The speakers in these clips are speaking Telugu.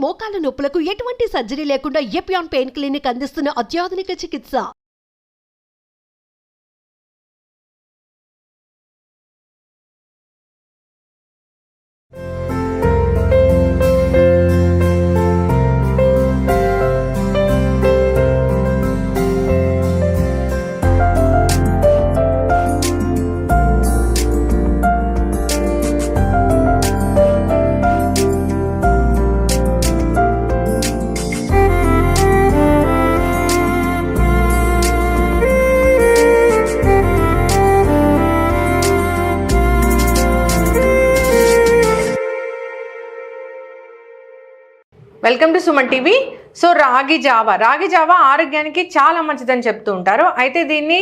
మోకాల నొప్పులకు ఎటువంటి సర్జరీ లేకుండా ఎపియాన్ పెయిన్ క్లినిక్ అందిస్తున్న అత్యాధునిక చికిత్స. Welcome to Suman TV. So రాగి జావా ఆరోగ్యానికి చాలా మంచిదని చెప్తూ ఉంటారు. అయితే దీన్ని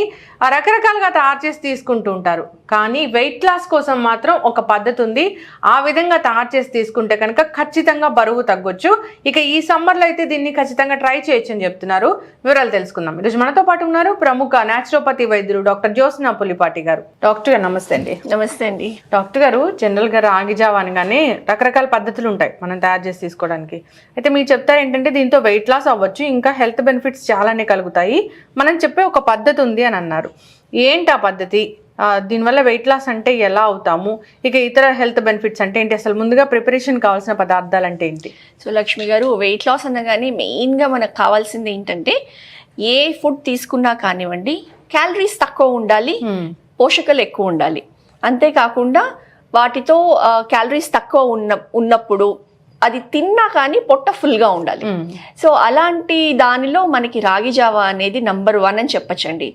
రకరకాలుగా తయారు చేసి తీసుకుంటూ ఉంటారు. కానీ వెయిట్ లాస్ కోసం మాత్రం ఒక పద్ధతి ఉంది. ఆ విధంగా తయారు చేసి తీసుకుంటే కనుక ఖచ్చితంగా బరువు తగ్గొచ్చు. ఇక ఈ సమ్మర్లో అయితే దీన్ని ఖచ్చితంగా ట్రై చేయొచ్చు అని చెప్తున్నారు. వివరాలు తెలుసుకుందాం. ఈరోజు మనతో పాటు ఉన్నారు ప్రముఖ న్యాచురోపతి వైద్యులు డాక్టర్ జ్యోత్స్న పులిపాటి గారు. డాక్టర్ గారు నమస్తే అండి. నమస్తే అండి. డాక్టర్ గారు, జనరల్గా రాగి జావా అనగానే రకరకాల పద్ధతులు ఉంటాయి మనం తయారు చేసి తీసుకోవడానికి. అయితే మీరు చెప్తారు ఏంటంటే దీంతో వెయిట్ లాస్ అవ్వచ్చు, ఇంకా హెల్త్ బెనిఫిట్స్ చాలానే కలుగుతాయి, మనం చెప్పే ఒక పద్ధతి ఉంది అని అన్నారు. ఏంటి ఆ పద్ధతి? దీనివల్ల వెయిట్ లాస్ అంటే ఎలా అవుతాము, ఇక ఇతర హెల్త్ బెనిఫిట్స్ అంటే ఏంటి, అసలు ముందుగా ప్రిపరేషన్ కావాల్సిన పదార్థాలు అంటే ఏంటి? సో లక్ష్మి గారు, వెయిట్ లాస్ అనగానే మెయిన్గా మనకు కావాల్సింది ఏంటంటే ఏ ఫుడ్ తీసుకున్నా కానివ్వండి క్యాలరీస్ తక్కువ ఉండాలి, పోషకాలు ఎక్కువ ఉండాలి. అంతేకాకుండా వాటితో క్యాలరీస్ తక్కువ ఉన్నప్పుడు అది తిన్నా కానీ పొట్ట ఫుల్గా ఉండాలి. సో అలాంటి దానిలో మనకి రాగి జావా అనేది నంబర్ 1 అని చెప్పచ్చండి.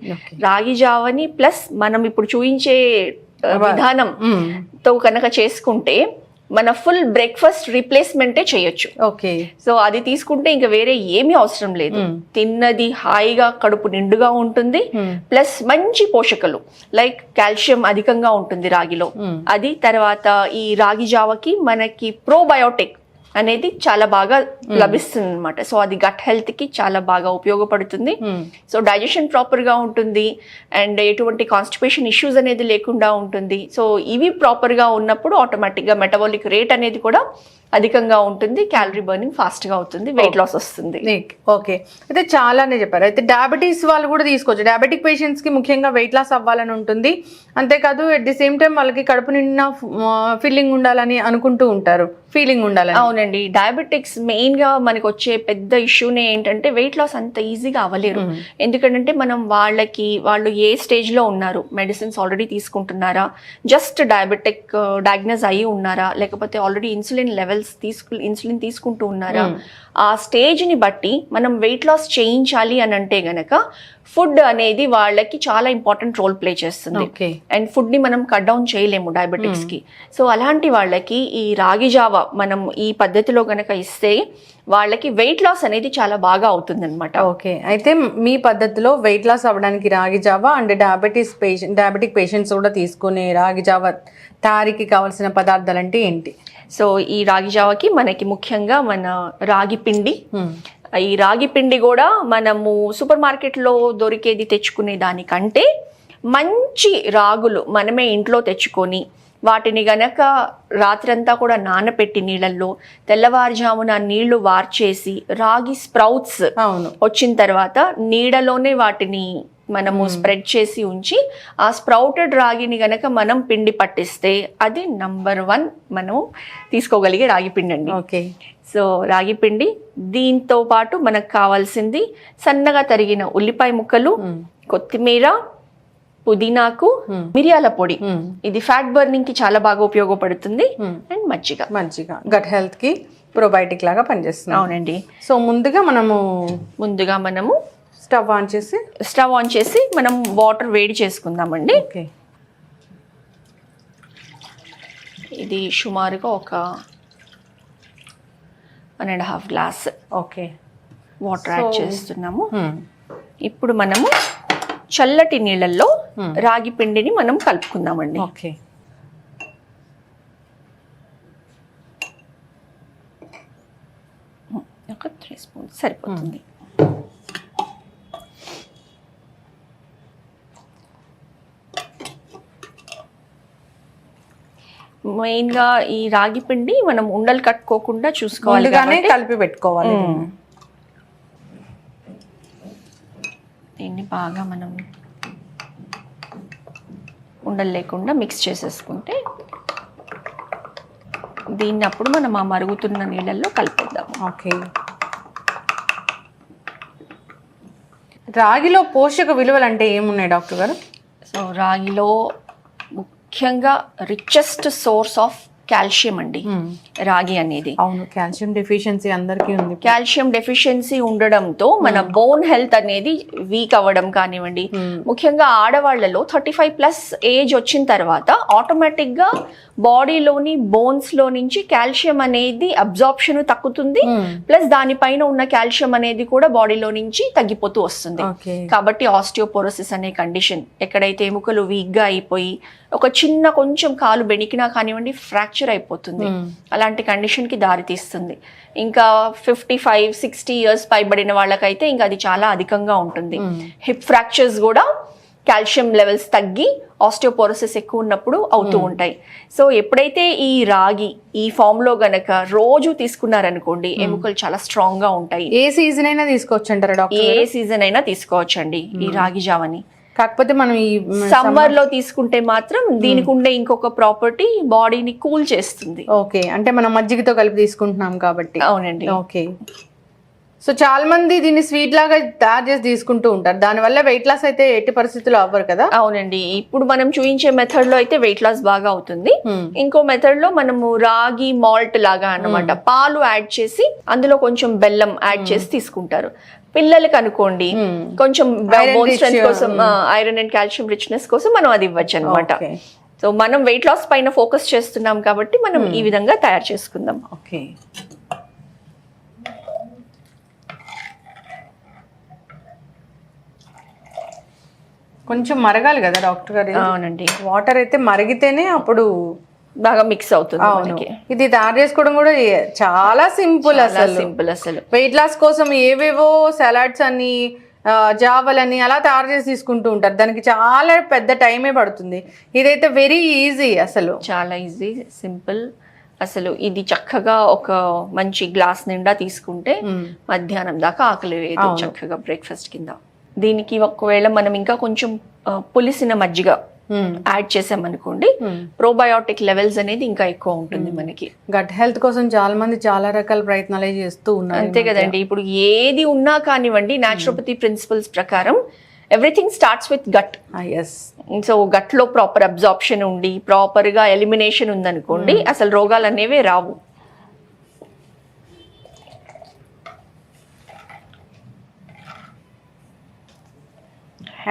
రాగి జావాని ప్లస్ మనం ఇప్పుడు చూపించే విధానంతో కనుక చేసుకుంటే మన ఫుల్ బ్రేక్ఫాస్ట్ రీప్లేస్మెంటే చేయొచ్చు. ఓకే. సో అది తీసుకుంటే ఇంకా వేరే ఏమీ అవసరం లేదు. తిన్నది హాయిగా కడుపు నిండుగా ఉంటుంది, ప్లస్ మంచి పోషకాలు లైక్ కాల్షియం అధికంగా ఉంటుంది రాగిలో. అది తర్వాత ఈ రాగి జావకి మనకి ప్రోబయోటిక్ అనేది చాలా బాగా లభిస్తుంది అనమాట. సో అది గట్ హెల్త్ కి చాలా బాగా ఉపయోగపడుతుంది. సో డైజెషన్ ప్రాపర్ గా ఉంటుంది అండ్ ఎటువంటి కాన్స్టిపేషన్ ఇష్యూస్ అనేది లేకుండా ఉంటుంది. సో ఇవి ప్రాపర్ గా ఉన్నప్పుడు ఆటోమేటిక్ గా మెటబాలిక్ రేట్ అనేది కూడా అధికంగా ఉంటుంది, క్యాలరీ బర్నింగ్ ఫాస్ట్ గా అవుతుంది, వెయిట్ లాస్ వస్తుంది. ఓకే. అయితే చాలానే చెప్పారు. అయితే డయాబెటీస్ వాళ్ళు కూడా తీసుకోవచ్చు. డయాబెటిక్ పేషెంట్స్ కి ముఖ్యంగా వెయిట్ లాస్ అవ్వాలని ఉంటుంది. అంతేకాదు ఎట్ ది సేమ్ టైం వాళ్ళకి కడుపు నిండా ఫీలింగ్ ఉండాలని అనుకుంటూ ఉంటారు, ఫీలింగ్ ఉండాలని. అవునండి. డయాబెటిక్స్ మెయిన్ గా మనకు వచ్చే పెద్ద ఇష్యూనే ఏంటంటే వెయిట్ లాస్ అంత ఈజీగా అవ్వలేరు. ఎందుకంటే మనం వాళ్ళు ఏ స్టేజ్ లో ఉన్నారు, మెడిసిన్స్ ఆల్రెడీ తీసుకుంటున్నారా, జస్ట్ డయాబెటిక్ డయాగ్నోస్ అయ్యి ఉన్నారా, లేకపోతే ఆల్రెడీ ఇన్సులిన్ తీసుకుంటూ ఉన్నారా, ఆ స్టేజ్ ని బట్టి మనం వెయిట్ లాస్ చేయించాలి అని అంటే గనక ఫుడ్ అనేది వాళ్ళకి చాలా ఇంపార్టెంట్ రోల్ ప్లే చేస్తుంది. అండ్ ఫుడ్ ని మనం కట్ డౌన్ చేయలేము డయాబెటిక్స్ కి. సో అలాంటి వాళ్ళకి ఈ రాగి జావా మనం ఈ పద్ధతిలో గనక ఇస్తే వాళ్ళకి వెయిట్ లాస్ అనేది చాలా బాగా అవుతుంది అనమాట. ఓకే. అయితే మీ పద్ధతిలో వెయిట్ లాస్ అవ్వడానికి రాగి జావా అండ్ డయాబెటిక్ పేషెంట్స్ కూడా తీసుకునే రాగి జావా తయారీకి కావాల్సిన పదార్థాలు అంటే ఏంటి? సో ఈ రాగి జావాకి మనకి ముఖ్యంగా మన రాగి పిండి. ఈ రాగి పిండి కూడా మనము సూపర్ మార్కెట్లో దొరికేది తెచ్చుకునే దానికంటే మంచి రాగులు మనమే ఇంట్లో తెచ్చుకొని వాటిని గనక రాత్రంతా కూడా నానపెట్టి నీళ్ళల్లో తెల్లవారుజామున నీళ్లు వార్చేసి రాగి స్ప్రౌట్స్ వచ్చిన తర్వాత నీడలోనే వాటిని మనము స్ప్రెడ్ చేసి ఉంచి ఆ స్ప్రౌటెడ్ రాగిని గనక మనం పిండి పట్టిస్తే అది నంబర్ 1 మనము తీసుకోగలిగే రాగి పిండి అండి. ఓకే. సో రాగి పిండి, దీంతో పాటు మనకు కావాల్సింది సన్నగా తరిగిన ఉల్లిపాయ ముక్కలు, కొత్తిమీర, పుదీనాకు, మిరియాల పొడి. ఇది ఫ్యాట్ బర్నింగ్ కి చాలా బాగా ఉపయోగపడుతుంది. అండ్ మజ్జిగ గట్ హెల్త్ కి ప్రోబయోటిక్ లాగా పనిచేస్తుంది. అవునండి. సో ముందుగా మనము స్టవ్ ఆన్ చేసి మనం వాటర్ వేడి చేసుకుందామండి. ఇది సుమారుగా ఒక 1.5 గ్లాస్ వాటర్ యాడ్ చేస్తున్నాము. ఇప్పుడు మనము చల్లటి నీళ్ళల్లో రాగి పిండిని మనం కలుపుకుందామండి. ఒక 3 స్పూన్స్ సరిపోతుంది. మెయిన్ గా ఈ రాగి పిండి మనం ఉండలు కట్టుకోకుండా చూసుకోవాలి ముందుగానే కాబట్టి కలిపి పెట్టుకోవాలి. దీన్ని బాగా మనం ఉండలు లేకుండా మిక్స్ చేసేసుకుంటే దీన్ని అప్పుడు మనం ఆ మరుగుతున్న నీళ్ళల్లో కలిపేద్దాం. ఓకే. రాగిలో పోషక విలువలు అంటే ఏమున్నాయి డాక్టర్ గారు? సో రాగిలో ముఖ్యంగా రిచెస్ట్ సోర్స్ ఆఫ్ కాల్షియం అండి రాగి అనేది. అవును, కాల్షియం డెఫిషియన్సీ అందరికీ ఉంది. కాల్షియం డెఫిషియన్సీ ఉండడంతో మన బోన్ హెల్త్ అనేది వీక్ అవ్వడం కానివ్వండి, ముఖ్యంగా ఆడవాళ్లలో 35+ ఏజ్ వచ్చిన తర్వాత ఆటోమేటిక్ గా బాడీలోని బోన్స్ లో నుంచి కాల్షియం అనేది అబ్జార్ప్షన్ తగ్గుతుంది, ప్లస్ దానిపైన ఉన్న కాల్షియం అనేది కూడా బాడీలో నుంచి తగ్గిపోతూ వస్తుంది. కాబట్టి ఆస్టియోపోరోసిస్ అనే కండిషన్, ఎక్కడైతే ఎముకలు వీక్ గా అయిపోయి ఒక చిన్న కొంచెం కాలు బెణికినా కానివ్వండి ఫ్రాక్చర్ అయిపోతుంది, అలాంటి కండిషన్ కి దారి తీస్తుంది. ఇంకా 55-60 ఇయర్స్ పైబడిన వాళ్ళకైతే ఇంకా అది చాలా అధికంగా ఉంటుంది. హిప్ ఫ్రాక్చర్స్ కూడా కాల్షియం లెవెల్స్ తగ్గి ఆస్టియోపోరోసిస్ ఎక్కువ ఉన్నప్పుడు అవుతూ ఉంటాయి. సో ఎప్పుడైతే ఈ రాగి ఈ ఫామ్ లో గనక రోజు తీసుకున్నారనుకోండి ఎముకలు చాలా స్ట్రాంగ్ గా ఉంటాయి. ఏ సీజన్ అయినా తీసుకోవచ్చు అంటారా డాక్టర్? ఏ సీజన్ అయినా తీసుకోవచ్చండి ఈ రాగి జావని. కాకపోతే మనం ఈ సమ్మర్ లో తీసుకుంటే మాత్రం దీనికి ఉండే ఇంకొక ప్రాపర్టీ బాడీని కూల్ చేస్తుంది. ఓకే, అంటే మనం మజ్జిగతో కలిపి తీసుకుంటున్నాం కాబట్టి. అవునండి. ఓకే. సో చాలా మంది దీన్ని స్వీట్ లాగా తయారు చేసి తీసుకుంటూ ఉంటారు, దానివల్ల వెయిట్ లాస్ అయితే ఎట్టి పరిస్థితుల్లో అవ్వరు కదా? అవునండి. ఇప్పుడు మనం చూపించే మెథడ్ లో అయితే వెయిట్ లాస్ బాగా అవుతుంది. ఇంకో మెథడ్ లో మనము రాగి మాల్ట్ లాగా అన్నమాట, పాలు యాడ్ చేసి అందులో కొంచెం బెల్లం యాడ్ చేసి తీసుకుంటారు. పిల్లలకి అనుకోండి కొంచెం బోన్ స్ట్రెంత్ కోసం, ఐరన్ అండ్ కాల్షియం రిచ్నెస్ కోసం మనం అది ఇవ్వచ్చు అనమాట. సో మనం వెయిట్ లాస్ పైన ఫోకస్ చేస్తున్నాం కాబట్టి మనం ఈ విధంగా తయారు చేసుకుందాం. ఓకే. కొంచెం మరగాలి కదా డాక్టర్ గారు? అవునండి. వాటర్ అయితే మరిగితేనే అప్పుడు బాగా మిక్స్ అవుతుంది. ఇది తయారు చేసుకోవడం కూడా చాలా సింపుల్. అసలు వెయిట్ లాస్ కోసం ఏవేవో సలాడ్స్ అని జావలని అలా తయారు చేసి తీసుకుంటూ ఉంటారు, దానికి చాలా పెద్ద టైమే పడుతుంది. ఇదైతే వెరీ ఈజీ, అసలు చాలా ఈజీ, సింపుల్. అసలు ఇది చక్కగా ఒక మంచి గ్లాస్ నిండా తీసుకుంటే మధ్యాహ్నం దాకా ఆకలి వేయదు, చక్కగా బ్రేక్ఫాస్ట్ కింద. దీనికి ఒకవేళ మనం ఇంకా కొంచెం పులిసిన మజ్జిగ యాడ్ చేసామనుకోండి ప్రోబయోటిక్ లెవెల్స్ అనేది ఇంకా ఎక్కువ ఉంటుంది మనకి. గట్ హెల్త్ కోసం చాలా మంది చాలా రకాల ప్రయత్నాలు చేస్తూ ఉన్నారు. అంతే కదండి. ఇప్పుడు ఏది ఉన్నా కానివ్వండి న్యాచురోపతి ప్రిన్సిపల్స్ ప్రకారం everything starts with gut. So gut లో ప్రాపర్ అబ్జార్ప్షన్ ఉండి ప్రాపర్ గా ఎలిమినేషన్ ఉందనుకోండి అసలు రోగాలు అనేవి రావు.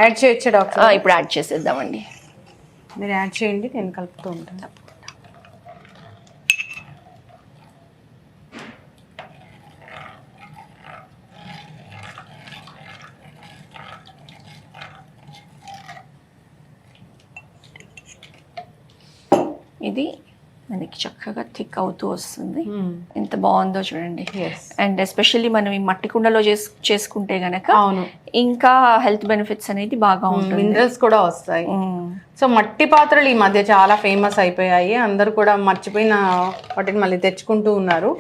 యాడ్ చేయొచ్చా డాక్టర్? ఇప్పుడు యాడ్ చేసేద్దామండి. మీరు యాడ్ చేయండి, నేను కలుపుతూ ఉంటాను. ఇది మనకి చక్కగా థిక్ అవుతూ వస్తుంది. ఎంత బాగుందో చూడండి. అండ్ ఎస్పెషల్లీ మనం ఈ మట్టి కుండలో చేసుకుంటే గనక ఇంకా హెల్త్ బెనిఫిట్స్ అనేది బాగా ఉంటుంది, మినరల్స్ కూడా వస్తాయి. సో మట్టి పాత్రలు ఈ మధ్య చాలా ఫేమస్ అయిపోయాయి, అందరు కూడా మర్చిపోయిన వాటిని మళ్ళీ తెచ్చుకుంటూ ఉన్నారు.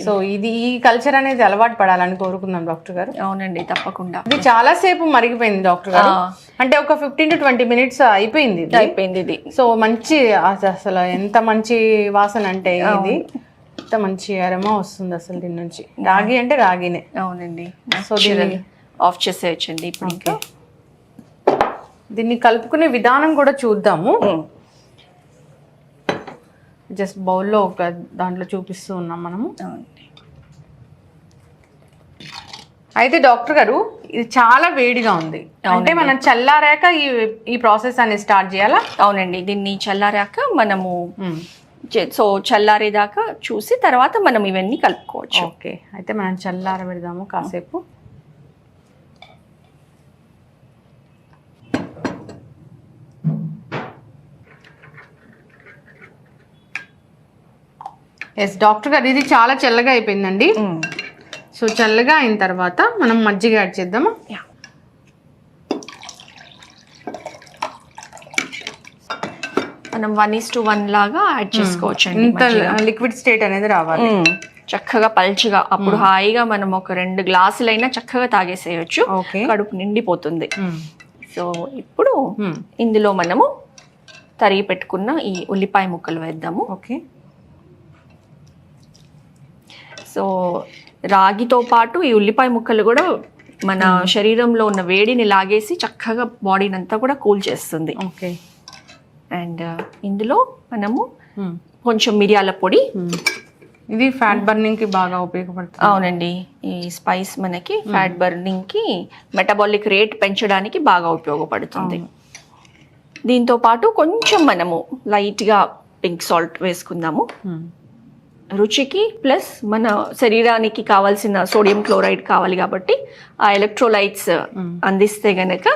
సో ఇది ఈ కల్చర్ అనేది అలవాటు పడాలని కోరుకుందాం డాక్టర్ గారు. అవునండి, తప్పకుండా. ఇది చాలా సేపు మరిగిపోయింది డాక్టర్ గారు, అంటే ఒక 15 to 20 minutes అయిపోయింది ఇది. సో మంచి అసలు ఎంత మంచి వాసన అంటే ఇది, ఎంత మంచి అరమా వస్తుంది అసలు దీని నుంచి. రాగి అంటే రాగినే. అవునండి. సో దీన్ని ఆఫ్ చేసేయచ్చండి ఇప్పుడు. ఇంకా దీన్ని కలుపుకునే విధానం కూడా చూద్దాము. జస్ట్ బౌల్లో ఒక దాంట్లో చూపిస్తూ ఉన్నాం మనము. అయితే డాక్టర్ గారు ఇది చాలా వేడిగా ఉంది, అంటే మనం చల్లారాక ఈ ప్రాసెస్ అనేది స్టార్ట్ చేయాలా? అవునండి, దీన్ని చల్లారాక మనము సో చల్లారేదాకా చూసి తర్వాత మనం ఇవన్నీ కలుపుకోవచ్చు. ఓకే, అయితే మనం చల్లార పెడదాము కాసేపు. ఎస్ డాక్టర్ గారు, ఇది చాలా చల్లగా అయిపోయిందండి. సో చల్లగా అయిన తర్వాత మనం మజ్జిగ యాడ్ చేద్దామా? మనం 1:1 లాగా యాడ్ చేసుకోవచ్చు అండి. ఇంత లిక్విడ్ స్టేట్ అనేది రావాలి. చక్కగా పల్చగా, అప్పుడు హాయిగా మనం ఒక 2 గ్లాసులైనా చక్కగా తాగేసేయచ్చు. కడుపు నిండిపోతుంది. సో ఇప్పుడు ఇందులో మనము తరిగి పెట్టుకున్న ఈ ఉల్లిపాయ ముక్కలు వేద్దాము. ఓకే. సో రాగితో పాటు ఈ ఉల్లిపాయ ముక్కలు కూడా మన శరీరంలో ఉన్న వేడిని లాగేసి చక్కగా బాడీని అంతా కూడా కూల్ చేస్తుంది. ఓకే. అండ్ ఇందులో మనము కొంచెం మిరియాల పొడి, ఇది ఫ్యాట్ బర్నింగ్ కి బాగా ఉపయోగపడుతుంది. అవునండి, ఈ స్పైస్ మనకి ఫ్యాట్ బర్నింగ్ కి, మెటబాలిక్ రేట్ పెంచడానికి బాగా ఉపయోగపడుతుంది. దీంతో పాటు కొంచెం మనము లైట్గా పింక్ సాల్ట్ వేసుకుందాము రుచికి, ప్లస్ మన శరీరానికి కావాల్సిన సోడియం క్లోరైడ్ కావాలి కాబట్టి ఆ ఎలక్ట్రోలైట్స్ అందిస్తే గనక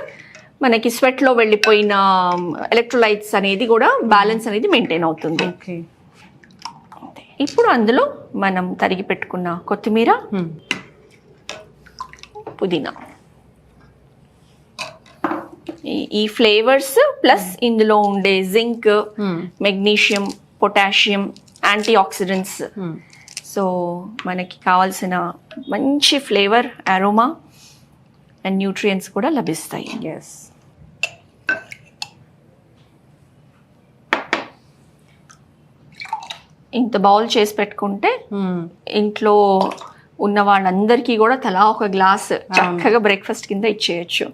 మనకి స్వెట్లో వెళ్ళిపోయిన ఎలక్ట్రోలైట్స్ అనేది కూడా బ్యాలెన్స్ అనేది మెయింటైన్ అవుతుంది. ఇప్పుడు అందులో మనం తరిగి పెట్టుకున్న కొత్తిమీర, పుదీనా, ఈ ఫ్లేవర్స్ ప్లస్ ఇందులో ఉండే zinc, magnesium, potassium, antioxidants, so మనకి కావాల్సిన మంచి ఫ్లేవర్, అరోమా అండ్ న్యూట్రియంట్స్ కూడా లభిస్తాయి. ఎస్. ఇంత బౌల్ చేసి పెట్టుకుంటే ఇంట్లో ఉన్న వాళ్ళందరికీ కూడా తలా ఒక గ్లాస్ చక్కగా బ్రేక్ఫాస్ట్ కింద ఇచ్చేయచ్చు.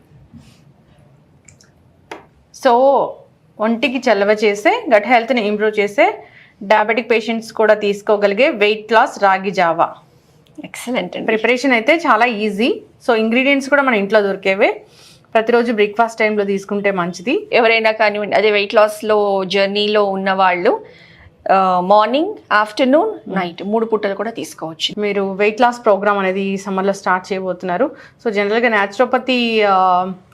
సో ఒంటికి చలవ చేసే, గట్ హెల్త్ని ఇంప్రూవ్ చేసే, డయాబెటిక్ పేషెంట్స్ కూడా తీసుకోగలిగే వెయిట్ లాస్ రాగి జావా. ఎక్సలెంట్ అండి. ప్రిపరేషన్ అయితే చాలా ఈజీ. సో ఇంగ్రీడియంట్స్ కూడా మన ఇంట్లో దొరికేవే. ప్రతిరోజు బ్రేక్ఫాస్ట్ టైంలో తీసుకుంటే మంచిది. ఎవరైనా కానివ్వండి, అదే వెయిట్ లాస్లో జర్నీలో ఉన్న వాళ్ళు మార్నింగ్, ఆఫ్టర్నూన్, నైట్ 3 పూటలు కూడా తీసుకోవచ్చు. మీరు వెయిట్ లాస్ ప్రోగ్రామ్ అనేది ఈ సమ్మర్లో స్టార్ట్ చేయబోతున్నారు. సో జనరల్గా న్యాచురోపతి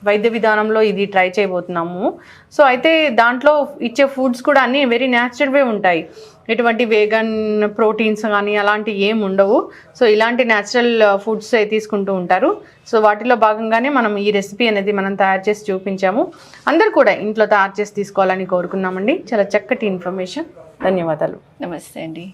వైద్య విధానంలో ఇది ట్రై చేయబోతున్నాము. సో అయితే దాంట్లో ఇచ్చే ఫుడ్స్ కూడా అన్నీ వెరీ న్యాచురల్వే ఉంటాయి. ఎటువంటి వేగన్ ప్రోటీన్స్ కానీ అలాంటివి ఏమి ఉండవు. సో ఇలాంటి న్యాచురల్ ఫుడ్స్ తీసుకుంటూ ఉంటారు. సో వాటిలో భాగంగానే మనం ఈ రెసిపీ అనేది మనం తయారు చేసి చూపించాము. అందరు కూడా ఇంట్లో తయారు చేసి తీసుకోవాలని కోరుకున్నామండి. చాలా చక్కటి ఇన్ఫర్మేషన్. ధన్యవాదాలు. నమస్తే అండి.